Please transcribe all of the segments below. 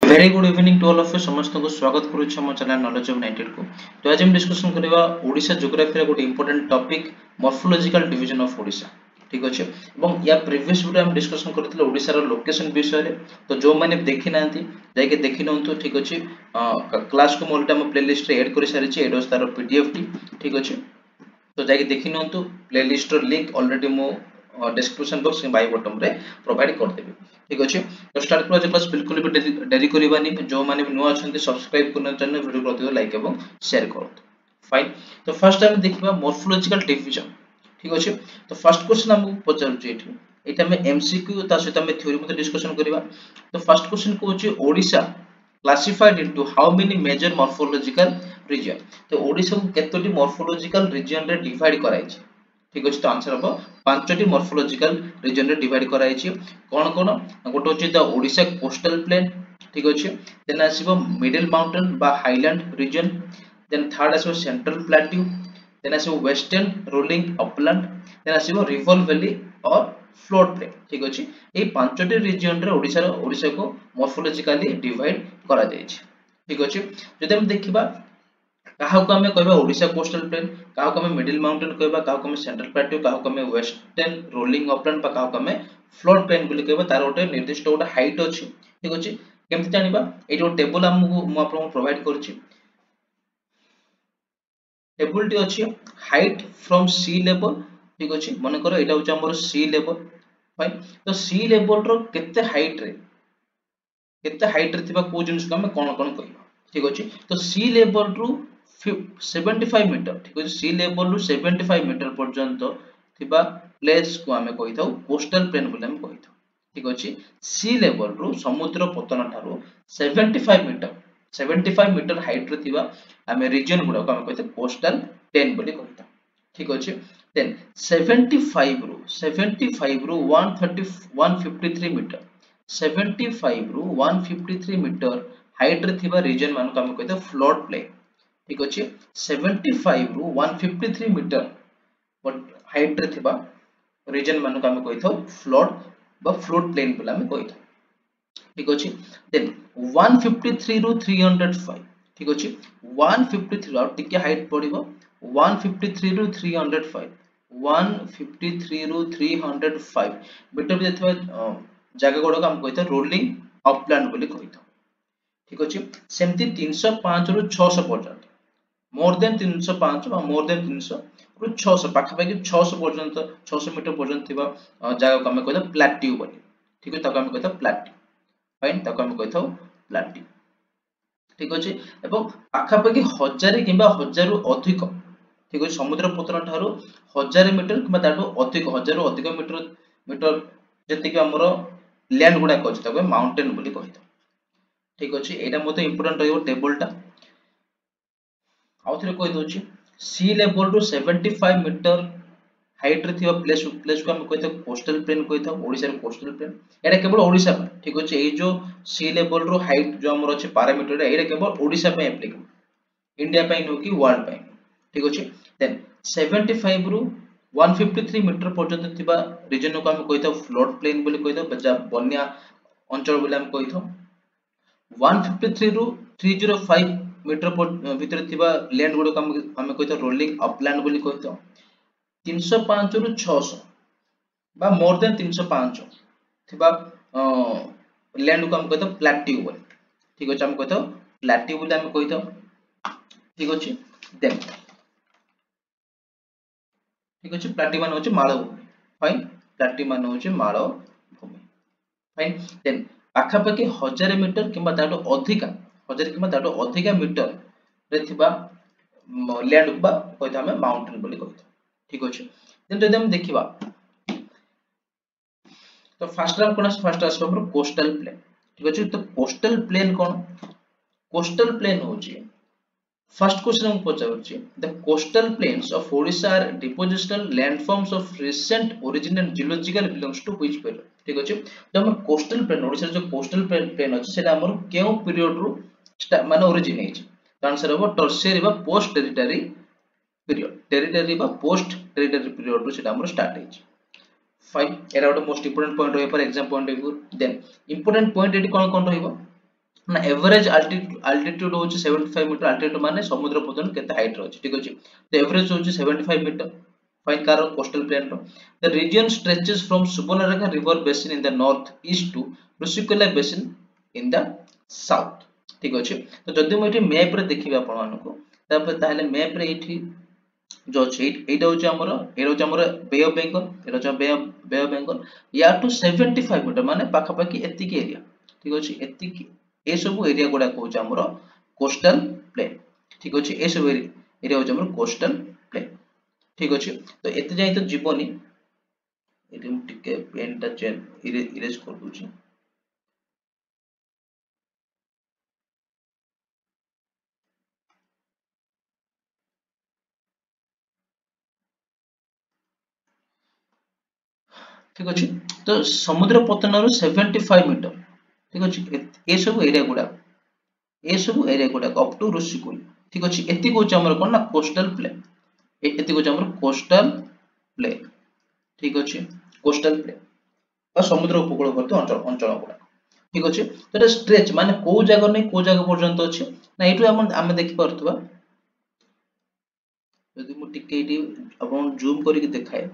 Very good evening to all of you समस्त को स्वागत करूँ हम चैनल नॉलेज ऑफ 90 को। तो आज हम डिस्कशन करबा ओडिशा ज्योग्राफी रे गोटे important topic morphological division of Odisha. ठीक अछि एवं या प्रीवियस वीडियो हम डिस्कशन करथिले ओडिशा रो लोकेशन विषय रे। तो जो माने देखि नांती जाय के देखि नंतु। ठीक अछि क्लास को मोलटा हम प्लेलिस्ट रे ऐड करि सारि छि। एडोस तार पीडीएफ टी। ठीक अछि तो जाय के देखि नंतु। प्लेलिस्ट रो लिंक ऑलरेडी मो डिस्क्रिप्शन बॉक्स के बाय बटन रे प्रोवाइड कर देबी। ठीक अछि तो स्टार्ट करा जे क्लास बिल्कुल भी डेरी करबानी। जो माने नुआ अछंती सब्सक्राइब करन चैनल वीडियो को अधिक लाइक एवं शेयर करत। फाइन तो फर्स्ट टाइम देखिबा मॉर्फोलॉजिकल डिवीजन। ठीक अछि तो फर्स्ट क्वेश्चन हम पचार छि एठी एटा में एमसीक्यू ता सहित हम थ्योरी में डिस्कशन करबा। तो फर्स्ट क्वेश्चन को छि Odisha classified into how many major morphological region. तो ओडिशा को केतोटी मॉर्फोलॉजिकल रीजन रे डिवाइड कराइ छि। ठीक अछि तो आंसर हम पांचटी मॉर्फोलॉजिकल रीजन रे डिवाइड कराइ छि। कोन कोन गोटो छि द ओडिशा कोस्टल प्लेन। ठीक अछि देन आसीबो मिडिल माउंटेन बा हाईलैंड रीजन। देन थर्ड आसीबो सेंट्रल प्लेट्यू। देन आसीबो वेस्टर्न रोलिंग अपलैंड। देन आसीबो रिवर वैली और फ्लोड प्लेन। ठीक अछि ए पांचटी रीजन रे ओडिशा को मॉर्फोलॉजिकली डिवाइड करा जाय छि। ठीक अछि जदि हम देखिबा काहा को हमें कहबा ओडिशा कोस्टल प्लेन, काहा को हमें मिडिल माउंटेन कहबा, काहा को हमें सेंट्रल प्लेट्यू, काहा को हमें वेस्टर्न रोलिंग अपलैंड बा काहा को हमें फ्लोड प्लेन बोली कहबा। तार ओटे निर्दिष्ट ओटा हाइट अछि। ठीक अछि केमति जानिबा ए जो टेबल हमहु मु आपन प्रोवाइड करछि। टेबल टी अछि हाइट फ्रॉम सी लेवल। ठीक अछि माने करो एटा होछ हमर सी लेवल। फाइन तो सी लेवल रो केते हाइट रे थिबा को जिनिस को हमें कोन कोन कहबा। ठीक अछि तो सी लेवल रु 75 मीटर। ठीक अछि सी लेवल रु 75 मीटर पर्यंत थिबा प्लेस को हमें कहिथाउ कोस्टल प्लेन बोले हम कहिथाउ। ठीक अछि सी लेवल रु समुद्र पतन ठारो 75 मीटर हाइट रे थिबा हमें रीजन गुडा को हमें कहिथाउ कोस्टल प्लेन बोली कहिथाउ। ठीक अछि देन 75 रु 153 मीटर 75 रु 153 मीटर हाइट रे थिबा रीजन मान को हम कहते फ्लोड प्लेन। ठीक अछि 75 रु 153 मीटर हाइट रे थिबा रीजन मान को हम कहते फ्लोड बा फ्लोड प्लेन बोला हम कहते। ठीक अछि देन 153 रु 305। ठीक अछि 153 और टिके हाइट पड़िबो 153 रु 305 153 रु 305 मीटर भी जेतबा जगह गोडा हम कहते रोलिंग अपलैंड बोली कहते। ठीक अछि सेमति 305 रु 600 पर्यंत मोर देन 305 और मोर देन 300 रु 600 पाखा पाखी 600 पर्यंत 600 मीटर पर्यंत थिबा जगह को हम कहते प्लेट्यू बोली। ठीक अछि ताको हम कहते प्लेट्यू। फाइन ताको हम कहते प्लेट्यू। ठीक अछि एवं पाखा पाखी 1000 किबा 1000 रु अधिक। ठीक अछि समुद्र पतन ठारो 1000 मीटर किबा ताटो अधिक 1000 रु अधिक मीटर जति कि हमरो लैंड गुडा कहछि ताको माउंटेन बोली कहतो। ठीक अछि एटा मोते इंपोर्टेंट रहयो टेबलटा आउथरे कहि दोछि सी लेवल रु 75 मीटर हाइट रे थिबा प्लेस को हम कहते कोस्टल प्लेन कहतो ओडिसा रे कोस्टल प्लेन। एटा केवल ओडिसा पर। ठीक अछि ए जो सी लेवल रो हाइट जो हमर अछि पैरामीटर एटा केवल ओडिसा पे एप्लीकेबल इंडिया पे नो कि वर्ल्ड पे। ठीक अछि देन 75 रु 153 मीटर पर्यंत थिबा रीजन को हम कहतो फ्लोड प्लेन बोली कहतो बजा बन्या अंचल बोली हम कहतो। 153 रु 305 मीटर भीतर थिबा लैंड गुडो को हम कहतो रोलिंग अपलैंड बोली कहतो। 305 रु 600 बा मोर देन 305 थिबा लैंड को हम कहतो प्लेट्यू बोली। ठीक अछि हम कहतो प्लेट्यू बोली हम कहतो। ठीक अछि देन ठीक अछि प्लेट्यू मान होछि माळभूमि। फाइन प्लेट्यू मान होछि माळभूमि। फाइन देन पाखा पाखी 1000 मीटर किबा ताटो अधिका 1000 किबा ताटो अधिका मीटर रे थिबा लैंड बा कहतो हम माउंटेन बोली कहतो। ठीक अछि देन जदि हम देखिबा तो फर्स्ट आसबो हमर कोस्टल प्लेन। ठीक अछि तो कोस्टल प्लेन कोन कोस्टल प्लेन होछि फर्स्ट क्वेश्चन हम पचारछि the coastal plains of Odisha are depositional landforms of recent origin and geological belongs to which period. ठीक अछि तो हमर कोस्टल प्लेन ओडिशा जो कोस्टल प्लेन अछि सेटा हमर केउ पीरियड रु माने ओरिजिन हेछि। तो आंसर हो टर्शियरी बा post territory period post territory period रु सेटा हमर स्टार्ट हेछि। फाइन एरा गोटे मोस्ट इंपोर्टेंट पॉइंट रही पर exam point of view. Then important point एटी कोन कोन रहिबो ना एवरेज अल्टीट्यूड होची 75 मीटर अल्टीट्यूड माने समुद्र पतन केते हाइट रो अछि ठीक अछि तो एवरेज होची 75 मीटर फाइन कार कोस्टल प्लेन रो the region stretches from Subarnarekha river basin in the north east to Rushikulya basin in the south ठीक अछि तो जदि हम एठी मैप रे देखिबा आपण मानको ताले मैप रे एठी जो अछि एटा होची हमर एटा होची हमर बे ऑफ बेंगल एटा होची बे ऑफ बेंगल या टू 75 मीटर माने पाखा पाखी एतिकी एरिया ठीक अछि एतिकी ए सब एरिया गुडा कहउछ हमर कोस्टल प्लेन ठीक अछि ए सब एरिया होछ हमर कोस्टल प्लेन ठीक अछि तो एते जाई तो जीवनी एटी हम टिके पेन टा चेंज इरेज कर दूची ठीक अछि तो समुद्र पतन रो 75 मीटर ठीक अछि ए सब एरिया गुडा अप टू ऋषिकुल ठीक अछि एति को हमर कोन ना कोस्टल प्लेन एति को हमर कोस्टल प्लेन ठीक अछि कोस्टल प्लेन और समुद्र उपकूलवर्ती अंचल अंचल गुडा ठीक अछि तो स्ट्रेच माने को जगह नै को जगह पर्यंत अछि ना एटु हम देखि परथबा यदि मु टिके एटी अपन जूम करी के देखाय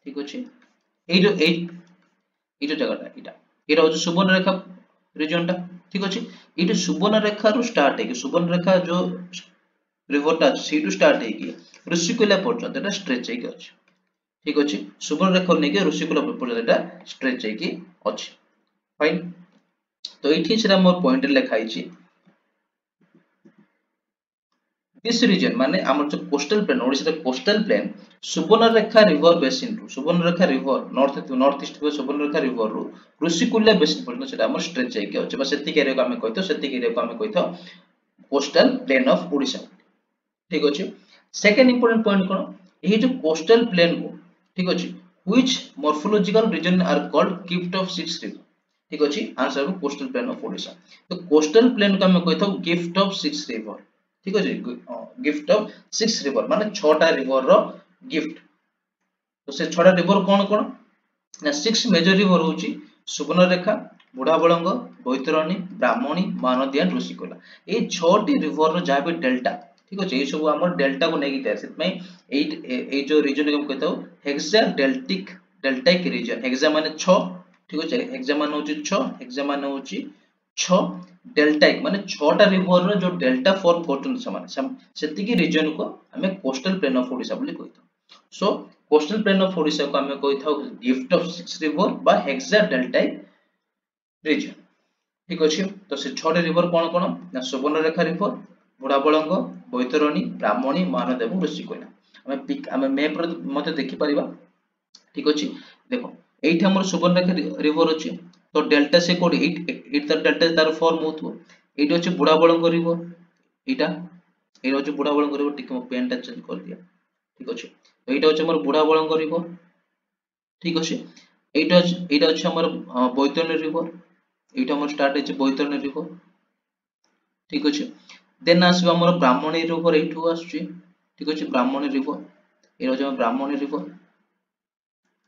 ठीक अछि ए जो जगहटा एटा होची सुवर्णरेखा रीजन टा ठीक अछि एटी सुवर्णरेखा रु स्टार्ट है कि सुवर्णरेखा जो रिवर टा सी टू स्टार्ट है कि ऋषिकुल्या पर्यंत एटा स्ट्रेच है कि अछि ठीक अछि सुवर्णरेखा नै कि ऋषिकुल्या पर्यंत एटा स्ट्रेच है कि अछि फाइन तो एठी सेरा मोर पॉइंट लिखाई छी दिस रीजन माने हमर जो coastal plain Odisha coastal plain Subarnarekha river basin रु Subarnarekha river north east Subarnarekha river रु ऋषिकुल्या बेसिन पर्यंत सेटा हमर स्ट्रेच जाई के अछि बस सेति एरिया को हमें कहितो सेति एरिया को हमें कहितो कोस्टल प्लेन ऑफ ओडिसा ठीक अछि सेकंड इंपोर्टेंट पॉइंट कोन एही जो कोस्टल प्लेन को ठीक अछि which morphological region are called gift of six river ठीक अछि answer coastal plain of Odisha तो कोस्टल प्लेन को हमें कहितो गिफ्ट ऑफ सिक्स रिवर ठीक अछि गिफ्ट ऑफ सिक्स रिवर माने 6टा रिवर रो गिफ्ट तो से 6टा रिवर कोन कोन ना सिक्स मेजर रिवर होची सुवर्णरेखा बुढ़ाबलंग बैतरणी ब्राह्मणी महानदी एंड ऋषिकुला ए 6टी रिवर रो जाबे डेल्टा ठीक अछि ए सब हमर डेल्टा को नेगी तार सेत में ए जो रीजन को कहतो हेक्सा डेल्टाइक रीजन हेक्सा माने 6 ठीक अछि हेक्सा माने होची 6 हेक्सा माने होची 6 डेल्टाइक माने 6टा रिवर रो जो डेल्टा फॉर्म करतन समान सेति की रीजन को हमें कोस्टल प्लेन ऑफ ओडिसा बोली कहतो सो कोस्टल प्लेन ऑफ ओडिसा को हमें कहतो गिफ्ट ऑफ सिक्स रिवर बा हेक्सा डेल्टाइक रीजन ठीक अछि तो से 6टा रिवर कोन कोन ना सुवर्णरेखा रिवर बुढ़ाबलंग बैतरणी ब्राह्मणी महानदी एवं ऋषिकुला हमें मैप रे मते देखि परिबा ठीक अछि देखो एठी हमर सुवर्णरेखा रिवर अछि तो डेल्टा से कोड 8 तर डेल्टा तार फॉर्म होतबो एठी अछि बुढ़ाबलंग रिवर एटा एटा अछि बुढ़ाबलंग रिवर टिक म पेन टा चेंज कर दिया ठीक अछि तो एटा अछि हमर बुढ़ाबलंग रिवर ठीक अछि एटा अछि हमर बैतरणी रिवर एटा हमर स्टार्ट अछि बैतरणी रिवर ठीक अछि देन आसबा हमर ब्राह्मणी रिवर एठू आछी ठीक अछि ब्राह्मणी रिवर एटा अछि ब्राह्मणी रिवर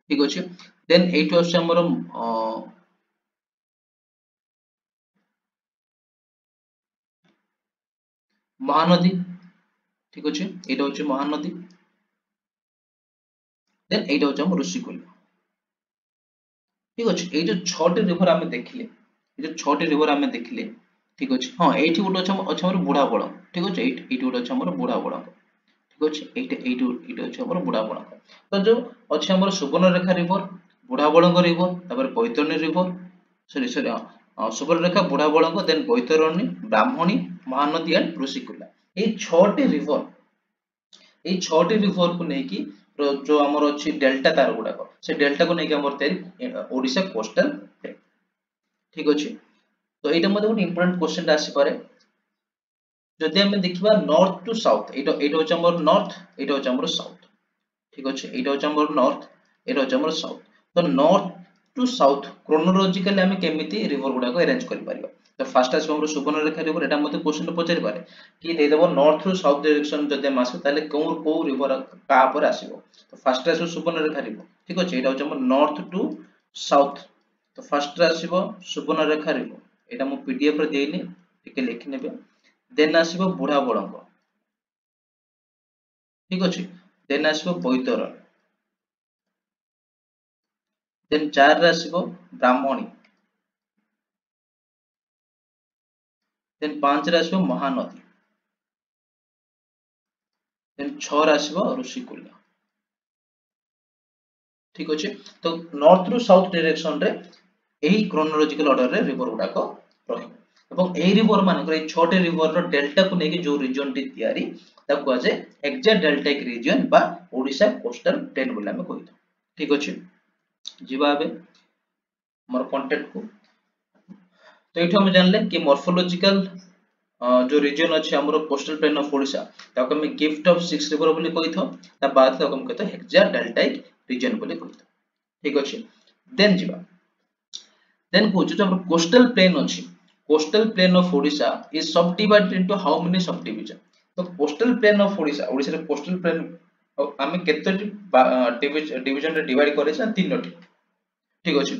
ठीक अछि देन एठू आछी हमर महानदी ठीक अछि एटा अछि महानदी देन एटा अछि हमर ऋषिकुल ठीक अछि ए जो 6टी रिवर हमें देखिले ए जो 6टी रिवर हमें देखिले ठीक अछि हां एठी गुड अछि हमर बुढ़ा बळ ठीक अछि एठी गुड अछि हमर बुढ़ा बळ ठीक अछि एठी अछि हमर बुढ़ा बळ तो जो अछि हमर सुवर्णरेखा रिवर बुढ़ा बळंग रिवर तापर Baitarani river sorry Subarnarekha Budhabalanga then Baitarani Brahmani Mahanadi and Rushikulya ए 6टी रिवर को नेकी जो हमर अछि डेल्टा तार गुडा से डेल्टा को नेकी हमर तेरी ओडिसा कोस्टल ठीक अछि तो एटा मध्ये ଗୋଟେ इंपोर्टेंट क्वेश्चन आसी पारे जदि हम देखिबा नॉर्थ टू साउथ एटा होछ हमर नॉर्थ एटा होछ हमर साउथ ठीक अछि एटा होछ हमर नॉर्थ एटा होछ हमर साउथ तो नॉर्थ टू साउथ क्रोनोलॉजिकली हम केमिति रिवर गुडा को अरेंज करि परिबा तो फर्स्ट आस हमर सुवर्णरेखा रिवर एटा मध्ये क्वेश्चन पचारि पारे कि दे देबो नॉर्थ टू साउथ डायरेक्शन जदि हम आसे ताले को रिवर का पर आसीबो तो फर्स्ट आस सुवर्णरेखा रिवर ठीक अछि एटा होछ हमर नॉर्थ टू साउथ तो फर्स्ट रे आसीबो सुवर्णरेखा रिवर एटा मो पीडीएफ रे देइनी टिके लिखि नेबे देन आसीबो बुढ़ा बळंग ठीक अछि देन आसीबो बैतरण देन 4 रे आसीबो ब्राह्मणी देन 5 रे आसीबो महानदी देन 6 रे आसीबो ऋषिकुल्य ठीक अछि तो नॉर्थ रु साउथ डायरेक्शन रे एही क्रोनोलॉजिकल ऑर्डर रे रिवर गुडाको रहिबो एवं एही रिवर मानकर ए छोटे रिवर रो डेल्टा को नेकी जो रीजन टी तयारी ताको आजे एक्जेक्ट डेल्टाइक रीजन बा ओडिसा कोस्टल प्लेन बोला हम कहितो ठीक अछि जिबा बे मोर कंटेंट को तो एठो हम जानले कि मॉर्फोलॉजिकल जो रीजन अछि हमरो कोस्टल प्लेन ऑफ ओडिसा ताको हम गिफ्ट ऑफ सिक्स रिवर बोली कहितो ता बाद ताको हम कहतो एक्जेक्ट डेल्टाइक रीजन बोली कहितो ठीक अछि देन जिबा देन को जो हमर कोस्टल प्लेन अछि coastal plain of Odisha is sub divided into how many sub division तो coastal plain of Odisha Odisha रे कोस्टल प्लेन आमे केतोटी डिवीजन रे डिवाइड करे छ तीनोटी ठीक अछि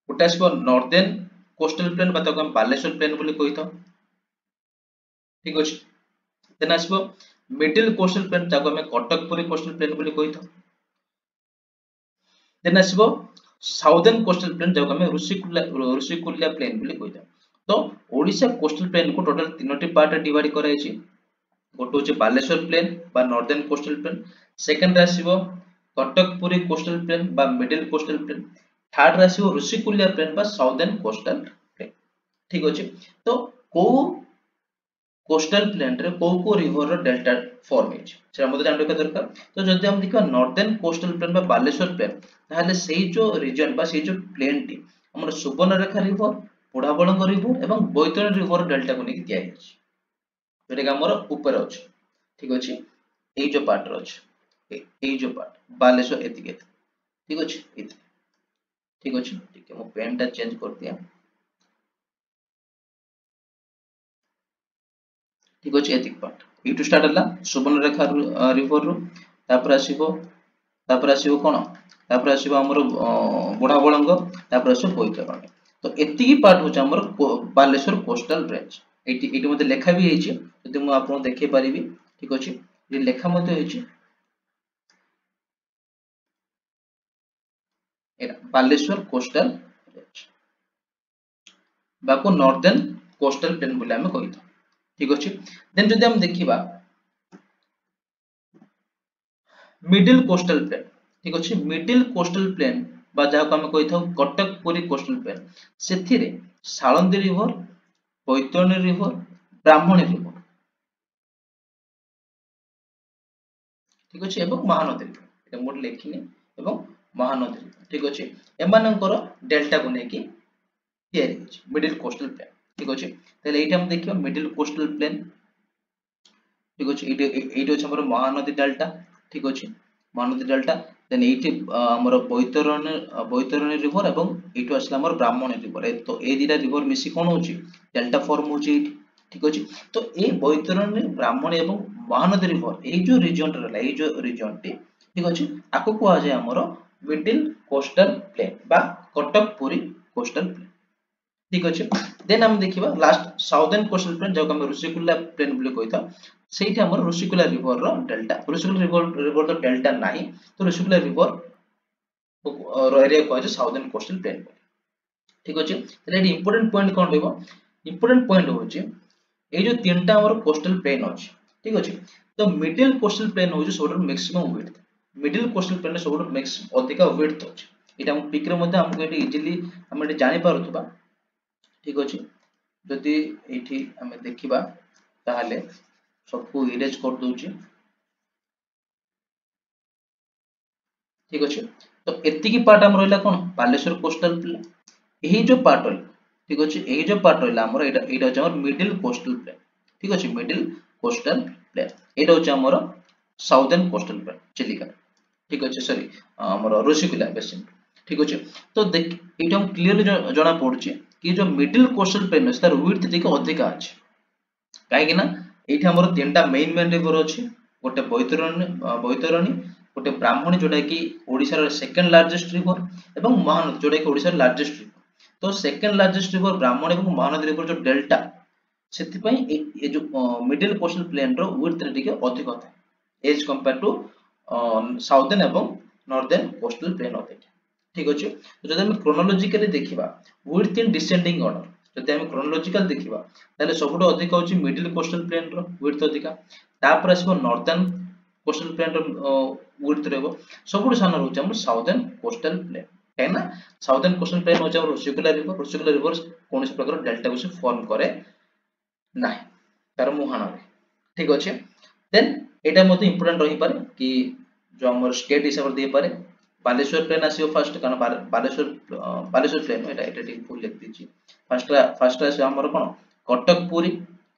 गोटे आसबो नॉर्दर्न कोस्टल प्लेन बा ताको हम बालेश्वर प्लेन बोली कहितो ठीक अछि देन आसबो मिडिल कोस्टल प्लेन ताको हम कटकपुरी कोस्टल प्लेन बोली कहितो देन आसबो साउदर्न कोस्टल प्लेन जाको हम ऋषिकुल्या प्लेन बोली कहितो तो ओडिसा कोस्टल प्लेन को टोटल तीनोटी पार्ट रे डिवाइड कराई छि गोटे होचे बालेश्वर प्लेन बा नॉर्दर्न कोस्टल प्लेन सेकंड आसीबो कटकपुरी कोस्टल प्लेन बा मिडिल कोस्टल प्लेन थर्ड आसीबो ऋषिकुल्या प्लेन बा साउदर्न कोस्टल प्लेन ठीक अछि तो को कोस्टल प्लेन रे को रिवर रो डेल्टा फॉर्म है सेटा मते जान रखा दरकार तो जदि हम देखा नॉर्दर्न कोस्टल प्लेन बा बालेश्वर प्लेन ताहले सेही जो रीजन बा सेही जो प्लेन टी हमर सुवर्णरेखा रिवर बुढ़ा बळंग रिवर एवं बैतरणी रिवर डेल्टा को नेकी दिया अछि जेटा हमर ऊपर अछि ठीक अछि एई जो पार्ट रो अछि एई जो पार्ट बालेश्वर एतिके ठीक अछि एति ठीक अछि ठीक है मो पेन टा चेंज कर दिया ठीक अछि एतिक पार्ट इटु स्टार्ट हला सुवर्णरेखा रिवर रो तापर आसीबो कोन तापर आसीबो हमर बुढ़ा बळंग तापर आसीबो बैतरणी तो एतिकी पार्ट होछ हमर बालेश्वर कोस्टल रेंज एटी मते लेखा भी हेछि जदि मु आपन देखै परिबी ठीक अछि जे लेखा मते हेछि एटा बालेश्वर कोस्टल रेंज बाको नॉर्दर्न कोस्टल प्लेन बोले हम कहितो ठीक अछि देन जदि हम देखिबा मिडिल कोस्टल प्लेन ठीक अछि मिडिल कोस्टल प्लेन बा जाको हम कहिथौ कटकपुरी कोस्टल प्लेन सेथिरे Salandi river Baitarani river Brahmani river ठीक अछि एवं महानदी रिवर एटा मोड लेखिनी एवं महानदी रिवर ठीक अछि एमानंकर डेल्टा को नेकी तयारी अछि मिडिल कोस्टल प्लेन ठीक अछि तले एटा हम देखियो मिडिल कोस्टल प्लेन ठीक अछि एटा अछि हमर महानदी डेल्टा ठीक अछि महानदी डेल्टा देन एठी हमर बैतरणी रिवर एवं एठो असला हमर ब्राह्मणी रिवर तो ए दिटा रिवर मिसी कोन होची डेल्टा फॉर्म होची ठीक अछि तो ए बैतरणी ब्राह्मणी एवं महानदी रिवर ए जो रीजन रहला ए जो रीजन टी ठीक अछि आको को जाय हमर मिडिल कोस्टल प्लेन बा कटकपुरी कोस्टल प्लेन ठीक अछि देन हम देखिबा लास्ट साउदर्न कोस्टल प्लेन जो हम ऋषिकुल्या प्लेन बोली कहिता सेठी हमर ऋषिकुल्या रिवर रो डेल्टा ऋषिकुल्या रिवर रो डेल्टा नाही तो ऋषिकुल्या रिवर रो एरिया को जे साउदर्न कोस्टल प्लेन ठीक अछि तले एडी इंपोर्टेंट पॉइंट कोन रहबो इंपोर्टेंट पॉइंट होची ए जो तीनटा हमर कोस्टल प्लेन अछि ठीक अछि तो मिडिल कोस्टल प्लेन होची सोडर maximum width middle coastal plain सोडर मैक्सिमम अधिक विड्थ अछि एटा हम पिक रे मध्ये हमको एटी इजीली हम एटी जानि पारुथबा ठीक अछि जदि एठी हमें देखिबा ताहाले सबको इरेज कर दोची ठीक अछि तो एतिकी पार्ट हम रहला कोन बालेश्वर कोस्टल प्लेन एही जो पार्ट रहला ठीक अछि एही जो पार्ट रहला हमर एटा छ हमर मिडिल कोस्टल प्लेन ठीक अछि मिडिल कोस्टल प्लेन एटा छ हमर साउदर्न कोस्टल प्लेन चिलिका ठीक अछि सॉरी हमर ऋषिकुल्या बेसिन ठीक अछि तो देख एटा हम क्लियरली जणा पडुची कि जो मिडिल कोस्टल प्लेन तार विड्थ देखो अधिक अछि काहे कि ना एठी हमर तीनटा मेन रिवर अछि गोटे बैतरणी गोटे ब्राह्मणी जोटा कि ओडिसा रो सेकंड लार्जेस्ट रिवर एवं महानदी जोटा कि ओडिसा रो लार्जेस्ट रिवर। तो सेकंड लार्जेस्ट रिवर ब्राह्मणी एवं महानदी रिवर जो डेल्टा सेति पई ए जो मिडिल कोस्टल प्लेन रो विड्थ रे टिके अधिक थाए एज कंपेयर टू साउथर्न एवं नॉर्दर्न कोस्टल प्लेन होते। ठीक अछि। तो जदि हम क्रोनोलॉजिकली देखिबा विड्थ इन डिसेंडिंग ऑर्डर, जदि हम क्रोनोलॉजिकल देखिबा ताले सबुठो अधिक होछि मिडिल कोस्टल प्लेन रो विड्थ अधिका, तापर आसीबो नॉर्दर्न कोस्टल प्लेन रो विड्थ रहबो, सबुठो सानो रहउछि हमर साउथर्न कोस्टल प्लेन। हैना साउथर्न कोस्टल प्लेन होछि हमर ऋषिकुल्य रिवर कोनोसी प्रकार डेल्टा को से फॉर्म करे नाही तार मुहाण रे। ठीक अछि। देन एटा मते इंपोर्टेंट रही पारे कि जो हमर स्टेट हिसाब दे पारे बालेश्वर प्लेन आसीबो फर्स्ट, कारण बालेश्वर प्लेन एटा ठीक भूल लिख दीची। फर्स्ट आसी हमर कोन कटक पुरी,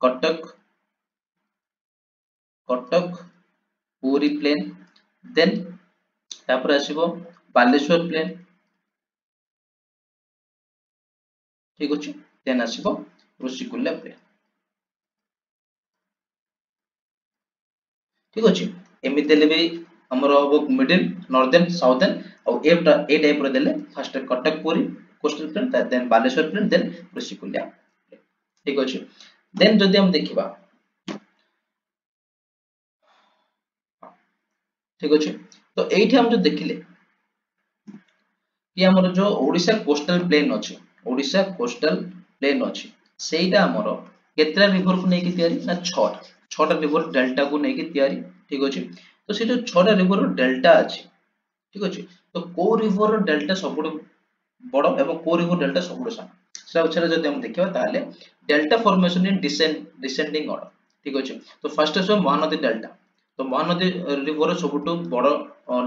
कटक पुरी प्लेन, देन तापर आसीबो बालेश्वर प्लेन। ठीक अछि। देन आसीबो ऋषिकुल्य प्लेन। ठीक अछि। एमि देले भी हमर हबो मिडिल नॉर्दर्न साउथर्न और ए टाइप रो देले first Cuttack Puri coastal plain, then Baleswar plain, then Rushikulya plain. ठीक अछि। देन जदि हम देखिबा, ठीक अछि, तो एठी हम जो देखिले कि हमर जो ओडिसा कोस्टल प्लेन अछि, ओडिसा कोस्टल प्लेन अछि सेटा हमर केतरा रिवर को नै कि तयारी ना 6टा रिवर डेल्टा को नै कि तयारी। ठीक अछि। तो से जो 6टा रिवर डेल्टा अछि, ठीक अछि, तो को रिवर डेल्टा सबुठ बड़ एवं को रिवर डेल्टा सबुठ सानो से उछरे जदि हम देखिबा ताले delta formation in descending order. ठीक अछि। तो फर्स्ट आसे महानदी डेल्टा, तो महानदी रिवर सबुठ बड़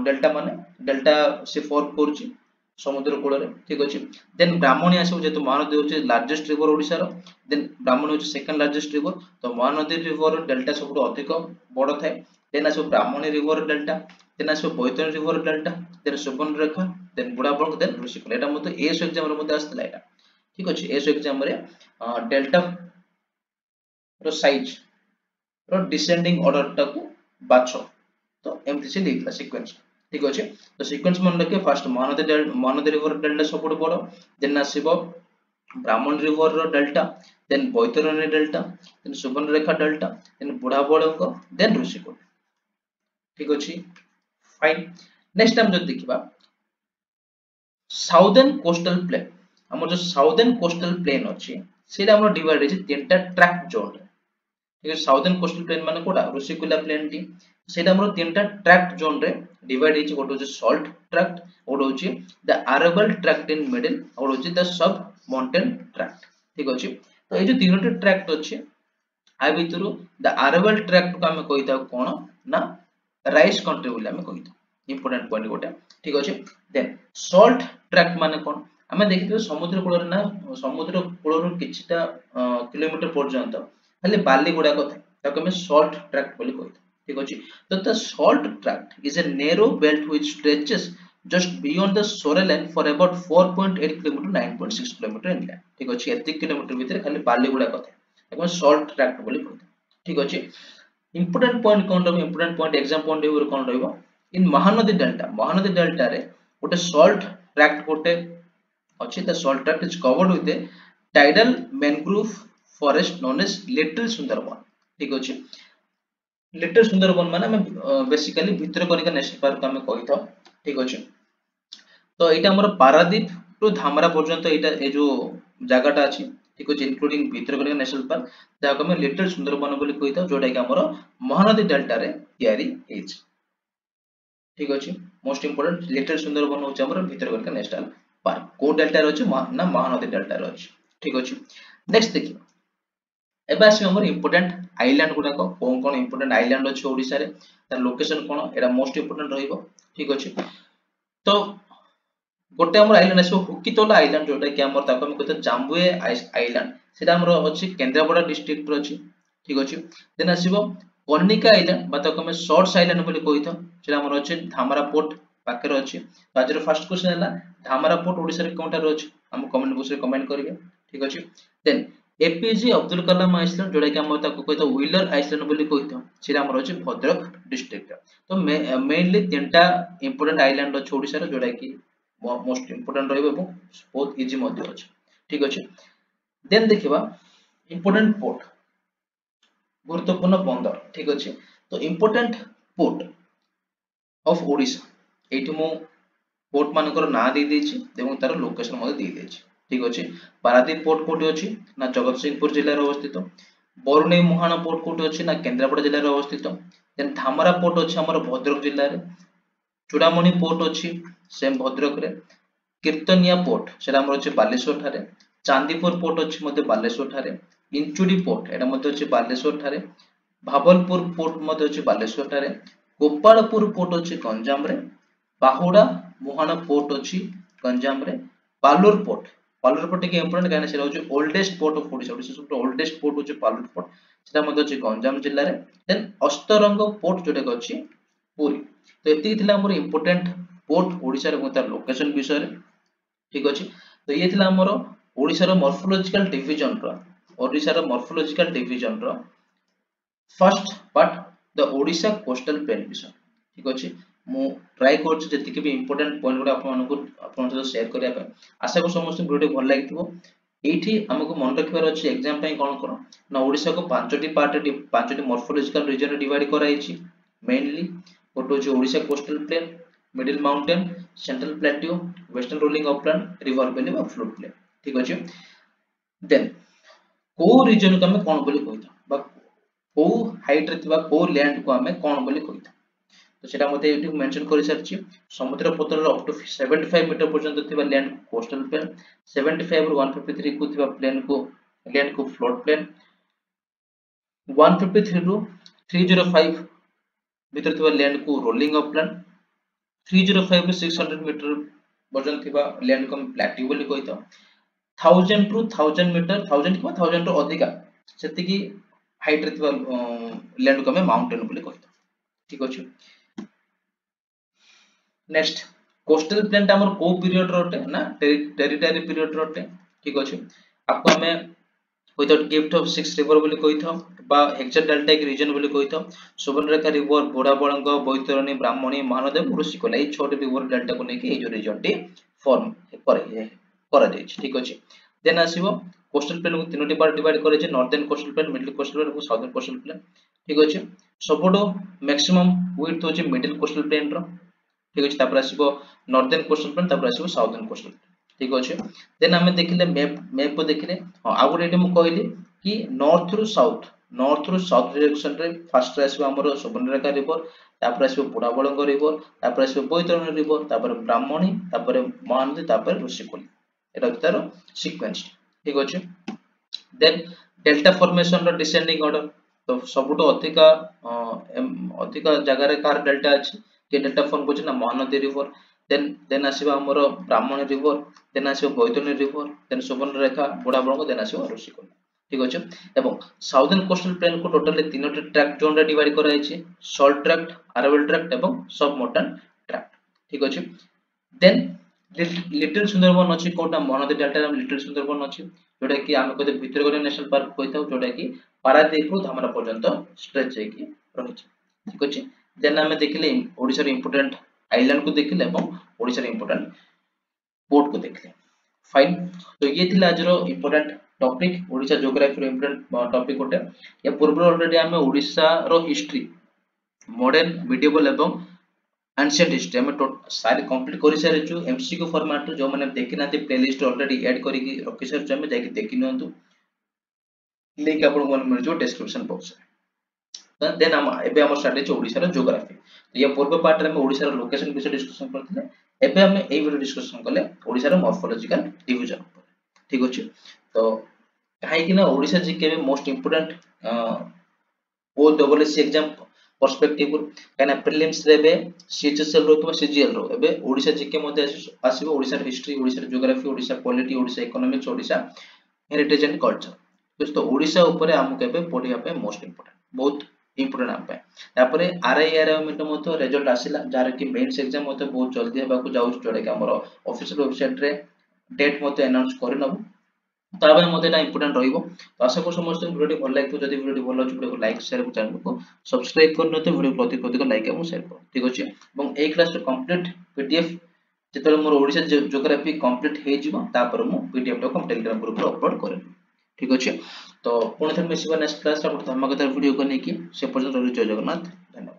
डेल्टा माने डेल्टा से फॉर्म करछि समुद्र कूल रे। ठीक अछि। देन ब्राह्मणी आसे जेतु महानदी होछि लार्जेस्ट रिवर ओडिसा रो, देन ब्राह्मणी होछि सेकंड लार्जेस्ट रिवर, तो महानदी रिवर डेल्टा सबुठ अधिक बड़ थाए। देन आसे ब्राह्मणी रिवर डेल्टा, देन आसे Baitarani river delta, then Subarnarekha, then Budhabalanga, then Rushikulya. एटा मते एस एग्जाम रे मते आस्तला एटा। ठीक अछि। एस एग्जाम रे डेल्टा रो साइज रो डिसेंडिंग ऑर्डर टा को बाछो, तो एमती से देइतला सीक्वेंस। ठीक अछि। तो सीक्वेंस मन रखे फर्स्ट महानदी रिवर डेल्टा सबुठ बड़, देन आसीबो ब्राह्मण रिवर रो delta, then Baitarani delta, then Subarnarekha delta, then Budhabalanga, then Rushikulya. ठीक अछि। फाइन। नेक्स्ट टाइम जो देखिबा साउथर्न कोस्टल प्लेन, हमर जो साउथर्न कोस्टल प्लेन अछि सेटा हमर डिवाइड अछि तीनटा ट्रैक्ट जोन रे। ठीक है। साउथर्न कोस्टल प्लेन माने कोडा ऋषिकुल्य प्लेन टी सेटा हमर तीनटा ट्रैक्ट जोन रे डिवाइड अछि। गोटो जे सॉल्ट ट्रैक्ट, गोटो होछि the arable tract in middle, और होछि द सब माउंटेन ट्रैक्ट। ठीक अछि। तो ए जो तीनटा ट्रैक्ट अछि आ भितरु द अरेबल ट्रैक्ट को हम कहिता कोन ना राइस कंट्री बोली हम कहिता, इंपोर्टेंट पॉइंट गोटे। ठीक अछि। देन सॉल्ट ट्रैक्ट माने कोन हमें देखिथि समुद्र कूल रे ना, समुद्र कूल रो किछटा किलोमीटर पर्यंत खाली बाली गुडा को ताको हम सॉल्ट ट्रैक्ट बोली कहिता। ठीक अछि। तो the salt tract is a narrow belt which stretches just beyond the shoreline for about 4.8 km 9.6 km inland। ठीक अछि। एति किलोमीटर भीतर खाली बाली गुडा कथा ताको salt tract बोली कहिता। ठीक अछि। इंपोर्टेंट पॉइंट कोन रहबो, important point exam point over कोन रहबो, इन महानदी डेल्टा रे गोटे salt tract गोटे अछि। The salt tract is covered with a tidal mangrove forest known as little Sundarban। ठीक अछि। लिटिल सुंदरबन माने हम बेसिकली भितरकनिका नेशनल पार्क को हम कहिथो। ठीक अछि। तो एटा हमर पारादीप टू धामरा पर्यंत एटा ए जो जगहटा अछि। ठीक अछि। इंक्लूडिंग भितरकनिका नेशनल पार्क जाको हम लिटिल सुंदरबन बोली कहिथो, जोटा कि हमर महानदी डेल्टा रे तयारी हेछि। ठीक अछि। मोस्ट इंपोर्टेंट लिटिल सुंदरबन होछि हमर भितरकनिका नेशनल पार्क को डेल्टा रे अछि ना महानदी डेल्टा रे अछि। ठीक अछि। नेक्स्ट देखियो एबा आसी हमर इंपोर्टेंट आइलैंड गुडा को कोन इंपोर्टेंट आइलैंड अछि ओडिसा रे, तार लोकेशन कोन एटा मोस्ट इंपोर्टेंट रहइबो। ठीक अछि। तो गोटे हमर आइलैंड आसी हुकीतोला आइलैंड, जोटा कि हमर ताको हम कहते जाम्बुए आइलैंड, सेटा हमर अछि केंद्रापड़ा डिस्ट्रिक्ट रो अछि। ठीक अछि। देन आसीबो कनिका आइलैंड बा ताको हम शॉर्ट्स आइलैंड बोली कहिथो, सेटा हमर अछि धामरा पोर्ट पाकर अछि। आज रो फर्स्ट क्वेश्चन हैला धामरा पोर्ट ओडिसा रे कोनटा रो अछि, हम कमेंट बॉक्स रे कमेंट करिवे। ठीक अछि। Then APJ Abdul Kalam Iceland जोड़ा कि हम ताको कहता व्हीलर आइसलैंड बोली कहता सेटा हमर अछि भद्रक डिस्ट्रिक्ट। तो मेनली तीनटा इंपोर्टेंट आइलैंड अछि ओडिसा रो जोड़ा कि मोस्ट इंपोर्टेंट रहइबो एवं बहुत इजी मध्ये अछि। ठीक अछि। देन देखिबा इंपोर्टेंट पोर्ट गुरुत्वपूर्ण बंदर। ठीक अछि। तो इंपोर्टेंट पोर्ट ऑफ ओडिशा एठी मु पोर्ट मानकर ना दे देछि एवं तार लोकेशन मध्ये दे देछि। ठीक अछि। पारादीप पोर्ट कोठी अछि ना जगतसिंहपुर जिल्ला रे अवस्थित। बरुणेई मुहाना पोर्ट कोठी अछि ना केंद्रापड़ा जिल्ला रे अवस्थित। देन धामरा पोर्ट अछि हमर भद्रक जिल्ला रे। चूड़ामणि पोर्ट अछि सेम भद्रक रे। कीर्तनिया पोर्ट सेटा हमर अछि बालेश्वर ठारे। चांदीपुर पोर्ट अछि मध्ये बालेश्वर ठारे। इंचुडी पोर्ट एटा मध्ये अछि बालेश्वर ठारे। भावलपुर पोर्ट मध्ये अछि बालेश्वर ठारे। गोपालपुर पोर्ट अछि गंजाम रे। बाहुडा मुहाना पोर्ट अछि गंजाम रे। पालुर पोर्ट के इंपोर्टेंट गाना सेटा होछि oldest port of Odisha. Odisha सबसे ओल्डेस्ट पोर्ट होछि पालुर पोर्ट सेटा मध्ये अछि गंजाम जिल्ला रे। देन अस्तरंग पोर्ट जोटा अछि पुरी। तो एति थिला हमर इंपोर्टेंट पोर्ट ओडिशा रे तार लोकेशन विषय रे। ठीक अछि। तो ये थिला हमर ओडिशा रो मॉर्फोलॉजिकल डिवीजन रो first part the Odisha coastal plain विषय। ठीक अछि। मु ट्राई करछि जति के भी इंपोर्टेंट पॉइंट गुडा आपन सहित शेयर करिया पे। आशा को समस्त वीडियो भल लागिथिबो। एठी हमको मन रखिबार अछि एग्जाम पई कोन करो ना ओडिशा को पांचटी पार्ट पांचटी मॉर्फोलॉजिकल रीजन रे डिवाइड कराइछि। मेनली गोटे होछि Odisha coastal plain, middle mountain, central plateau, western rolling upland, river valley व फ्लूट प्लेन। ठीक अछि। देन को रीजन को हमें कोन बोली कहता बा को हाइट रे थिबा को लैंड को हमें कोन बोली कहता। तो सेटा मते एठी मेंशन करि सरछि। समुद्र पतन अप टू 75 मीटर पर्यंत थिबा लैंड कोस्टल प्लेन, 75 रु 153 को थिबा प्लेन को लैंड को फ्लोट प्लेन, 153 रु 305 भीतर थिबा लैंड को रोलिंग अपलैंड, 305 रु 600 मीटर पर्यंत थिबा लैंड को प्लेट्यू बोली कहता। 1000 टू 1000 मीटर 1000 किबा 1000 टू अधिका सेति की हाइट रे थिबा लैंड को हमें माउंटेन बोली कहता। ठीक अछि। नेक्स्ट कोस्टल प्लेन ता हमर को पीरियड रोटे ना टेरिटरी पीरियड रोटे। ठीक अछि। आपको हमें कोइतो गिफ्ट ऑफ सिक्स रिवर बोली कहिथो बा हेक्टर डेल्टा रीजन बोली कहिथो। सुवर्णरेखा रिवर, बोड़ाबळंग, बैतरणी, ब्राह्मणी, महानदी, ऋषिकोला ए छोटे रिवर डेल्टा को नेकी ए जो रीजन टी फॉर्म करा जाय छै। ठीक अछि। देन आसीबो कोस्टल प्लेन को तीनोटी पार्ट डिवाइड करे छै northern coastal plain, middle coastal plain और साउदर्न कोस्टल प्लेन। ठीक अछि। सबोडो मैक्सिमम विड्थ होछि मिडिल कोस्टल प्लेन रो। ठीक अछि। तापर आसीबो नॉर्दर्न कोस्टल प्लेन तापर आसीबो साउदर्न कोस्टल प्लेन। ठीक अछि। देन हमें देखिले मैप को देखिले आ गुटे एटी मु कहली कि नॉर्थ रु साउथ डायरेक्शन रे फर्स्ट आसीबो हमरो सुवर्णरेखा रिवर, तापर आसीबो बोड़ाबळंग रिवर, तापर आसीबो बैतरणी रिवर, तापर ब्राह्मणी, तापर महानदी, तापर ऋषिकोला। एटा तार सीक्वेंस। ठीक अछि। देन डेल्टा फॉर्मेशन रो डिसेंडिंग ऑर्डर। तो सबुतो अधिका जगह रे कार डेल्टा अछि के डेल्टा फॉर्म करछि ना महानदी रिवर। देन आसीबो हमरो ब्राह्मणी रिवर, देन आसीबो Baitarani river, then Subarnarekha, Budhabalanga, then आसीबो ऋषिकोला। ठीक अछि। एवं साउदर्न कोस्टल प्लेन को टोटली तीनोटी ट्रैक्ट जोन रे डिवाइड करा जायछि सॉल्ट ट्रैक्ट, अरावल ट्रैक्ट एवं सबमोर्टन ट्रैक्ट। ठीक अछि। देन लिटिल सुंदरबन अछि कोटा महानदी डेल्टा रे लिटिल सुंदरबन अछि जोटा कि आमे कहते भितरगढ़ नेशनल पार्क कहता जोटा कि पारादीप रु धामरा पर्यंत स्ट्रेच हेकी रहिछि। ठीक अछि। देन हमें देखिले ओडिसा रे इंपोर्टेंट आइलैंड को देखिले एवं ओडिसा रे इंपोर्टेंट पोर्ट को देखिले। फाइन। तो ये थिला आज रो इंपोर्टेंट टॉपिक ओडिसा ज्योग्राफी रो इंपोर्टेंट टॉपिक गोटे। या पूर्व ऑलरेडी हमें ओडिसा रो हिस्ट्री मॉडर्न मिडिएवल एवं एंशिएंट हिस्ट्री हमें सारी कंप्लीट करि सारिछु एमसीक्यू फॉर्मेट जो माने देखि नाते प्लेलिस्ट ऑलरेडी ऐड करि रखि सारिछु हमें जाके देखि नियंतु। लिंक आपन मन मिल जो डिस्क्रिप्शन बॉक्स रे। देन हम एबे हम स्टार्ट छै ओडिसा रो ज्योग्राफी। तो ये पूर्व पार्ट रे हम ओडिसा रो लोकेशन विषय डिस्कशन करथिले। एबे हम एई वीडियो डिस्कशन कले ओडिसा रो मॉर्फोलॉजिकल डिवीजन। ठीक अछि। तो काहे कि ना ओडिसा जीके भी मोस्ट इंपोर्टेंट ओ डबलएससी एग्जाम पर्सपेक्टिव काना प्रीलिम्स रे बे सीएचएसएल रो तो सीजीएल रो एबे ओडिसा जीके मध्ये आसीबो Odisha history, Odisha geography, Odisha polity, Odisha economics, Odisha heritage and culture. दोस्तों ओडिसा ऊपर हमु केबे पढिया पे मोस्ट इंपोर्टेंट बहुत इंपोर्टेंट हम पे। तापरे आरआईआर मिट मतो रिजल्ट आसिला जार कि मेंस एग्जाम मतो बहुत जल्दी हेबा को जाउ जोडे कि हमर ऑफिशियल वेबसाइट रे डेट मतो अनाउंस करि नबु। ता भाई मते एटा इंपोर्टेंट रहइबो। तो आशा करू समस्त वीडियो भल लागतो। जदि वीडियो भल अछि वीडियो को लाइक शेयर और चैनल को सब्सक्राइब करनो तो वीडियो प्रति प्रति लाइक एवं शेयर करो। ठीक अछि एवं ए क्लास रे कंप्लीट पीडीएफ जेतले मोर ओडिसा ज्योग्राफी कंप्लीट हे जिवो तापर मु पीडीएफ टा को टेलीग्राम ग्रुप रे अपलोड करबी। ठीक अछि तो पुणी थे मिसिबा नेक्स्ट क्लास रे धर्मकथा वीडियो को नेकी से पर्यंत जय जगन्नाथ। धन्यवाद।